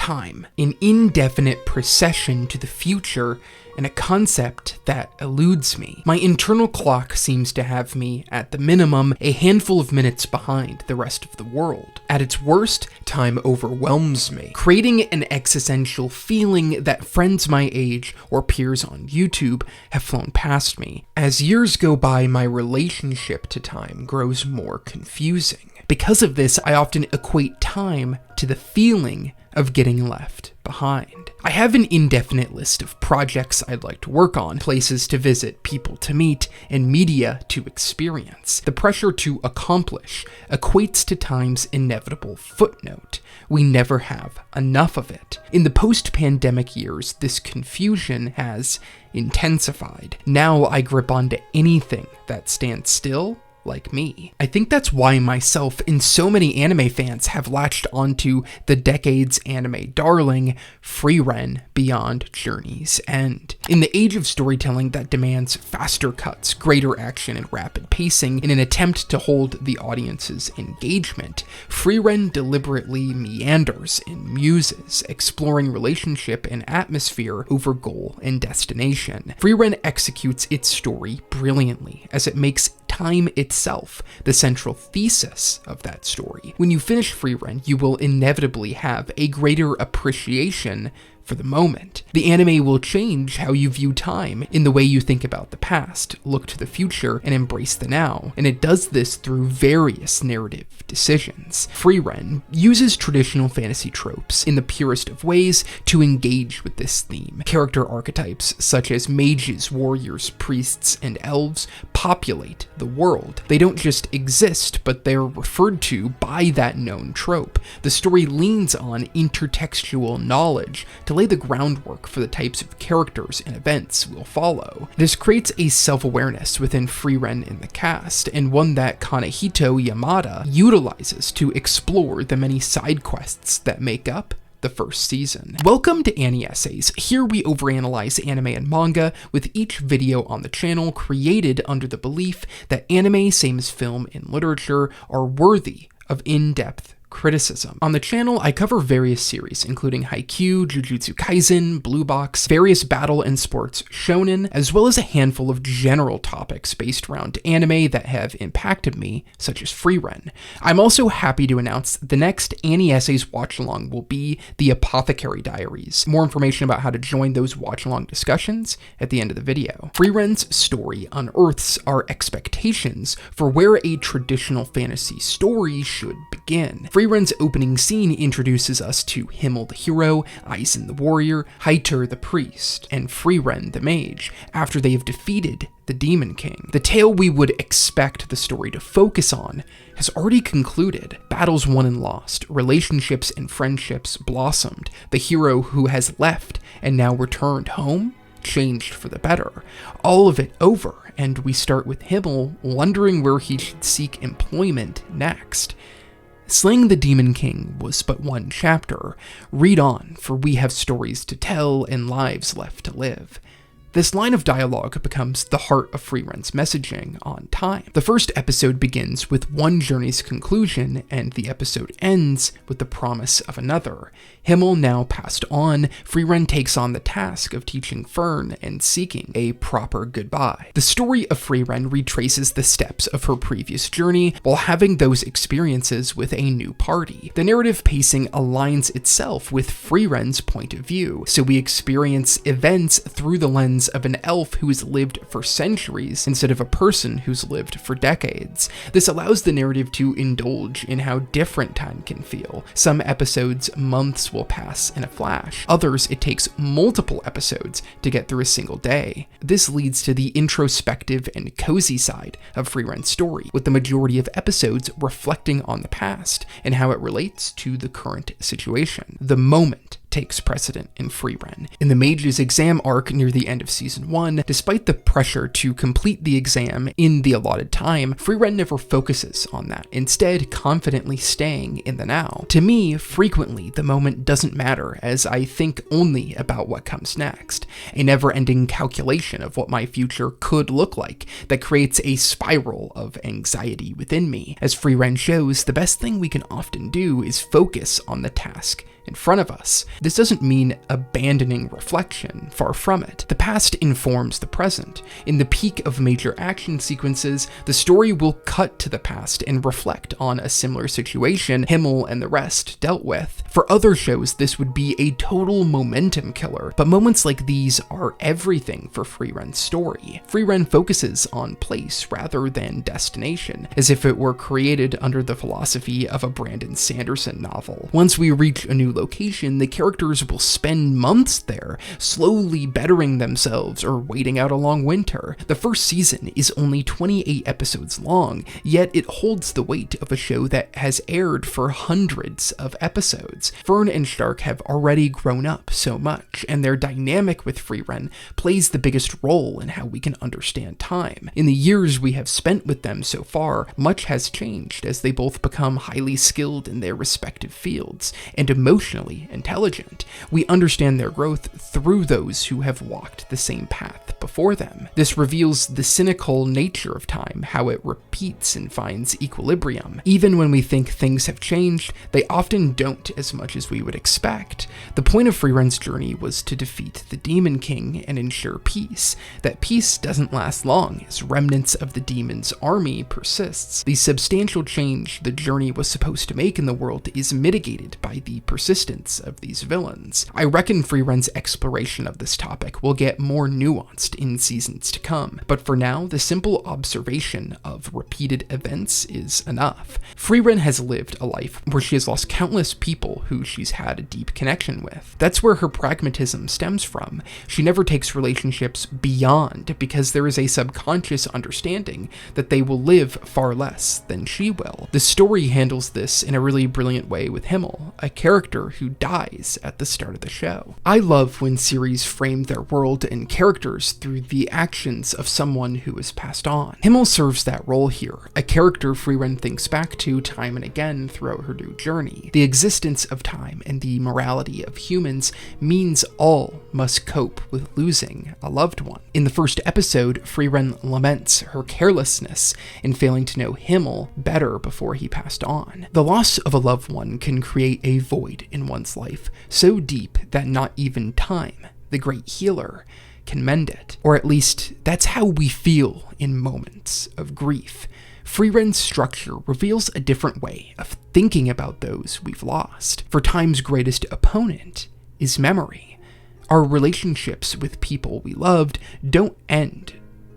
time, an indefinite procession to the future, and a concept that eludes me. My internal clock seems to have me, at the minimum, a handful of minutes behind the rest of the world. At its worst, time overwhelms me, creating an existential feeling that friends my age or peers on YouTube have flown past me. As years go by, my relationship to time grows more confusing. Because of this, I often equate time to the feeling of getting left behind. I have an indefinite list of projects I'd like to work on, places to visit, people to meet, and media to experience. The pressure to accomplish equates to time's inevitable footnote. We never have enough of it. In the post-pandemic years, this confusion has intensified. Now I grip onto anything that stands still, like me. I think that's why myself and so many anime fans have latched onto the decade's anime darling, Frieren Beyond Journey's End. In the age of storytelling that demands faster cuts, greater action, and rapid pacing in an attempt to hold the audience's engagement, Frieren deliberately meanders and muses, exploring relationship and atmosphere over goal and destination. Frieren executes its story brilliantly, as it makes time itself the central thesis of that story. When you finish Frieren, you will inevitably have a greater appreciation for the moment. The anime will change how you view time in the way you think about the past, look to the future, and embrace the now, and it does this through various narrative decisions. Frieren uses traditional fantasy tropes in the purest of ways to engage with this theme. Character archetypes such as mages, warriors, priests, and elves populate the world. They don't just exist, but they're referred to by that known trope. The story leans on intertextual knowledge to lay the groundwork for the types of characters and events we'll follow. This creates a self-awareness within Frieren in the cast, and one that Kanehito Yamada utilizes to explore the many side quests that make up the first season. Welcome to Analyiss. Here we overanalyze anime and manga, with each video on the channel created under the belief that anime, same as film and literature, are worthy of in-depth criticism. On the channel, I cover various series, including Haikyuu, Jujutsu Kaisen, Blue Box, various battle and sports shonen, as well as a handful of general topics based around anime that have impacted me, such as Frieren. I'm also happy to announce the next Analyiss watch-along will be the Apothecary Diaries. More information about how to join those watch-along discussions at the end of the video. Frieren's story unearths our expectations for where a traditional fantasy story should begin. Frieren's opening scene introduces us to Himmel the hero, Aizen the warrior, Haiter the priest, and Frieren the mage, after they have defeated the Demon King. The tale we would expect the story to focus on has already concluded. Battles won and lost, relationships and friendships blossomed. The hero who has left and now returned home changed for the better. All of it over, and we start with Himmel wondering where he should seek employment next. Slaying the Demon King was but one chapter. Read on, for we have stories to tell and lives left to live. This line of dialogue becomes the heart of Frieren's messaging on time. The first episode begins with one journey's conclusion, and the episode ends with the promise of another. Himmel now passed on, Frieren takes on the task of teaching Fern and seeking a proper goodbye. The story of Frieren retraces the steps of her previous journey while having those experiences with a new party. The narrative pacing aligns itself with Frieren's point of view, so we experience events through the lens of an elf who has lived for centuries instead of a person who's lived for decades. This allows the narrative to indulge in how different time can feel. Some episodes, months will pass in a flash. Others, it takes multiple episodes to get through a single day. This leads to the introspective and cozy side of Frieren's story, with the majority of episodes reflecting on the past and how it relates to the current situation. The moment takes precedent in Frieren. In the Mage's exam arc near the end of Season 1, despite the pressure to complete the exam in the allotted time, Frieren never focuses on that, instead confidently staying in the now. To me, frequently, the moment doesn't matter, as I think only about what comes next, a never-ending calculation of what my future could look like that creates a spiral of anxiety within me. As Frieren shows, the best thing we can often do is focus on the task in front of us. This doesn't mean abandoning reflection, far from it. The past informs the present. In the peak of major action sequences, the story will cut to the past and reflect on a similar situation Himmel and the rest dealt with. For other shows, this would be a total momentum killer, but moments like these are everything for Frieren's story. Frieren focuses on place rather than destination, as if it were created under the philosophy of a Brandon Sanderson novel. Once we reach a new location, the characters will spend months there, slowly bettering themselves or waiting out a long winter. The first season is only 28 episodes long, yet it holds the weight of a show that has aired for hundreds of episodes. Fern and Stark have already grown up so much, and their dynamic with Frieren plays the biggest role in how we can understand time. In the years we have spent with them so far, much has changed as they both become highly skilled in their respective fields and emotionally intelligent. We understand their growth through those who have walked the same path before them. This reveals the cynical nature of time, how it repeats and finds equilibrium. Even when we think things have changed, they often don't as much as we would expect. The point of Frieren's journey was to defeat the Demon King and ensure peace. That peace doesn't last long, as remnants of the demon's army persists. The substantial change the journey was supposed to make in the world is mitigated by the persistence of these villains. I reckon Frieren's exploration of this topic will get more nuanced in seasons to come, but for now, the simple observation of repeated events is enough. Frieren has lived a life where she has lost countless people who she's had a deep connection with. That's where her pragmatism stems from. She never takes relationships beyond because there is a subconscious understanding that they will live far less than she will. The story handles this in a really brilliant way with Himmel, a character who dies at the start of the show. I love when series frame their world and characters through the actions of someone who has passed on. Himmel serves that role here, a character Frieren thinks back to time and again throughout her new journey. The existence of time and the morality of humans means all must cope with losing a loved one. In the first episode, Frieren laments her carelessness in failing to know Himmel better before he passed on. The loss of a loved one can create a void in one's life so deep that not even time, the great healer, can mend it. Or at least, that's how we feel in moments of grief. Frieren's structure reveals a different way of thinking about those we've lost. For time's greatest opponent is memory. Our relationships with people we loved don't end,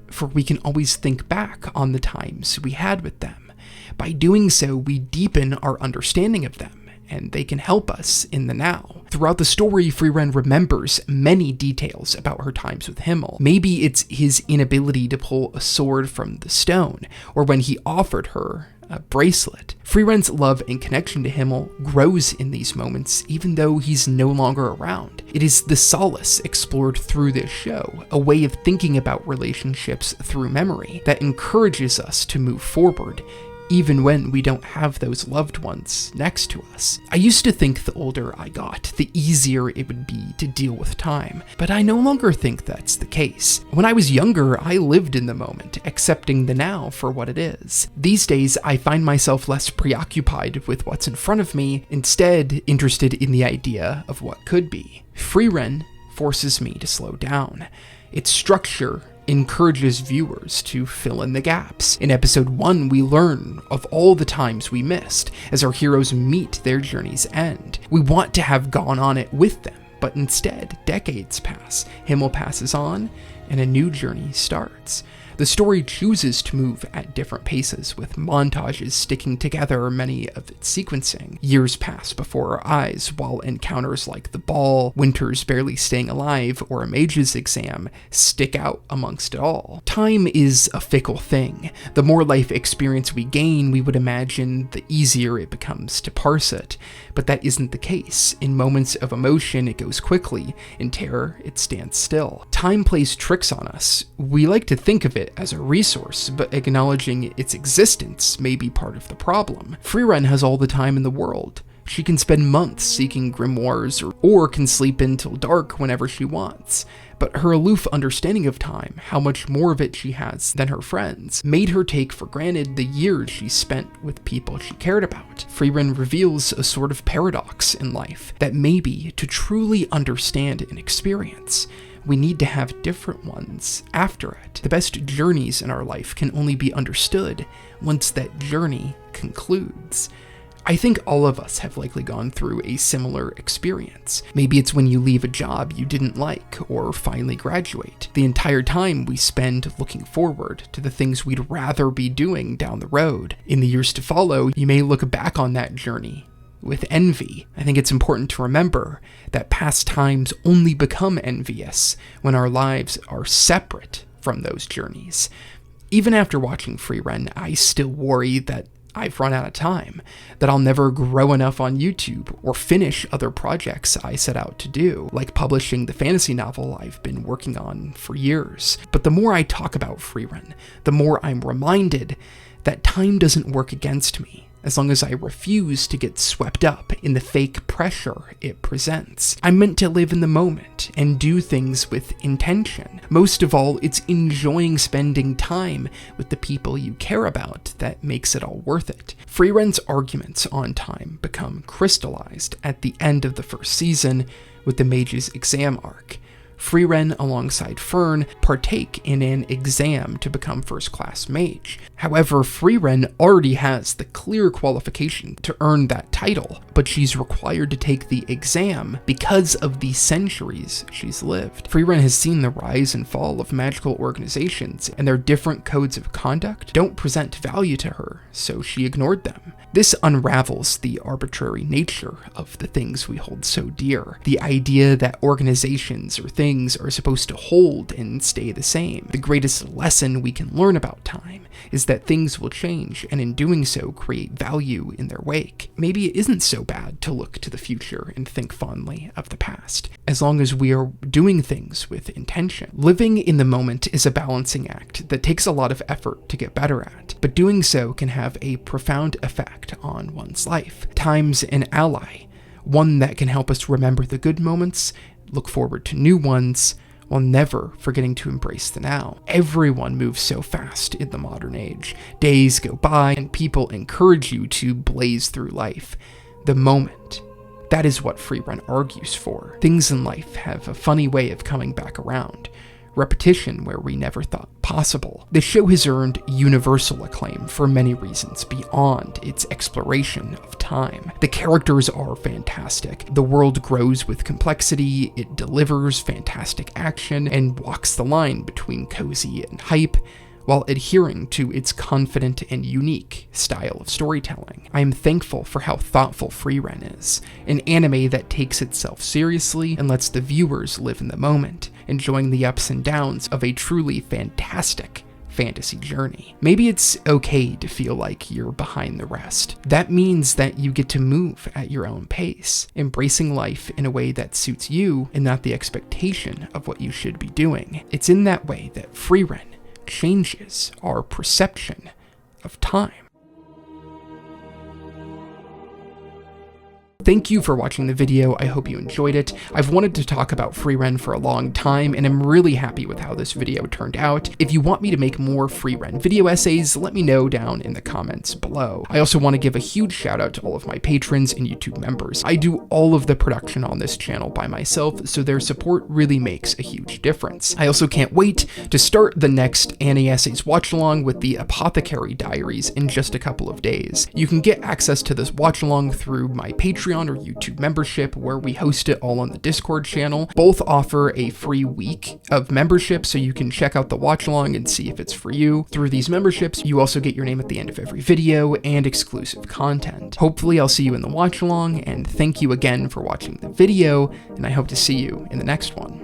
for we can always think back on the times we had with them. By doing so, we deepen our understanding of them, and they can help us in the now. Throughout the story, Frieren remembers many details about her times with Himmel. Maybe it's his inability to pull a sword from the stone, or when he offered her a bracelet. Frieren's love and connection to Himmel grows in these moments, even though he's no longer around. It is the solace explored through this show, a way of thinking about relationships through memory that encourages us to move forward, even when we don't have those loved ones next to us. I used to think the older I got, the easier it would be to deal with time, but I no longer think that's the case. When I was younger, I lived in the moment, accepting the now for what it is. These days, I find myself less preoccupied with what's in front of me, instead interested in the idea of what could be. Frieren forces me to slow down. Its structure encourages viewers to fill in the gaps. In episode 1, we learn of all the times we missed as our heroes meet their journey's end. We want to have gone on it with them, but instead, decades pass, Himmel passes on, and a new journey starts. The story chooses to move at different paces, with montages sticking together many of its sequencing. Years pass before our eyes, while encounters like the ball, Winter's barely staying alive, or a mage's exam stick out amongst it all. Time is a fickle thing. The more life experience we gain, we would imagine the easier it becomes to parse it. But that isn't the case. In moments of emotion, it goes quickly. In terror, it stands still. Time plays tricks on us. We like to think of it as a resource, but acknowledging its existence may be part of the problem. Frieren has all the time in the world. She can spend months seeking grimoires or can sleep until dark whenever she wants. But her aloof understanding of time, how much more of it she has than her friends, made her take for granted the years she spent with people she cared about. Frieren reveals a sort of paradox in life, that maybe to truly understand an experience, we need to have different ones after it. The best journeys in our life can only be understood once that journey concludes. I think all of us have likely gone through a similar experience. Maybe it's when you leave a job you didn't like or finally graduate. The entire time we spend looking forward to the things we'd rather be doing down the road. In the years to follow, you may look back on that journey with envy. I think it's important to remember that past times only become envious when our lives are separate from those journeys. Even after watching Frieren, I still worry that I've run out of time, that I'll never grow enough on YouTube or finish other projects I set out to do, like publishing the fantasy novel I've been working on for years. But the more I talk about Frieren, the more I'm reminded that time doesn't work against me, as long as I refuse to get swept up in the fake pressure it presents. I'm meant to live in the moment and do things with intention. Most of all, it's enjoying spending time with the people you care about that makes it all worth it. Frieren's arguments on time become crystallized at the end of the first season with the mage's exam arc. Frieren, alongside Fern, partake in an exam to become first-class mage. However, Frieren already has the clear qualification to earn that title, but she's required to take the exam because of the centuries she's lived. Frieren has seen the rise and fall of magical organizations, and their different codes of conduct don't present value to her, so she ignored them. This unravels the arbitrary nature of the things we hold so dear. The idea that organizations or things are supposed to hold and stay the same. The greatest lesson we can learn about time is that things will change, and in doing so create value in their wake. Maybe it isn't so bad to look to the future and think fondly of the past, as long as we are doing things with intention. Living in the moment is a balancing act that takes a lot of effort to get better at, but doing so can have a profound effect on one's life. Time's an ally, one that can help us remember the good moments, look forward to new ones, while never forgetting to embrace the now. Everyone moves so fast in the modern age. Days go by and people encourage you to blaze through life. The moment. That is what Frieren argues for. Things in life have a funny way of coming back around. Repetition where we never thought possible. The show has earned universal acclaim for many reasons beyond its exploration of time. The characters are fantastic. The world grows with complexity, it delivers fantastic action, and walks the line between cozy and hype, while adhering to its confident and unique style of storytelling. I am thankful for how thoughtful Frieren is, an anime that takes itself seriously and lets the viewers live in the moment, enjoying the ups and downs of a truly fantastic fantasy journey. Maybe it's okay to feel like you're behind the rest. That means that you get to move at your own pace, embracing life in a way that suits you and not the expectation of what you should be doing. It's in that way that Frieren changes our perception of time. Thank you for watching the video, I hope you enjoyed it. I've wanted to talk about Frieren for a long time, and I'm really happy with how this video turned out. If you want me to make more Frieren video essays, let me know down in the comments below. I also want to give a huge shout out to all of my patrons and YouTube members. I do all of the production on this channel by myself, so their support really makes a huge difference. I also can't wait to start the next Essays watch-along with the Apothecary Diaries in just a couple of days. You can get access to this watch-along through my Patreon or YouTube membership, where we host it all on the Discord channel. Both offer a free week of membership, so you can check out the watch along and see if it's for you. Through these memberships, you also get your name at the end of every video and exclusive content. Hopefully I'll see you in the watch along, and thank you again for watching the video, and I hope to see you in the next one.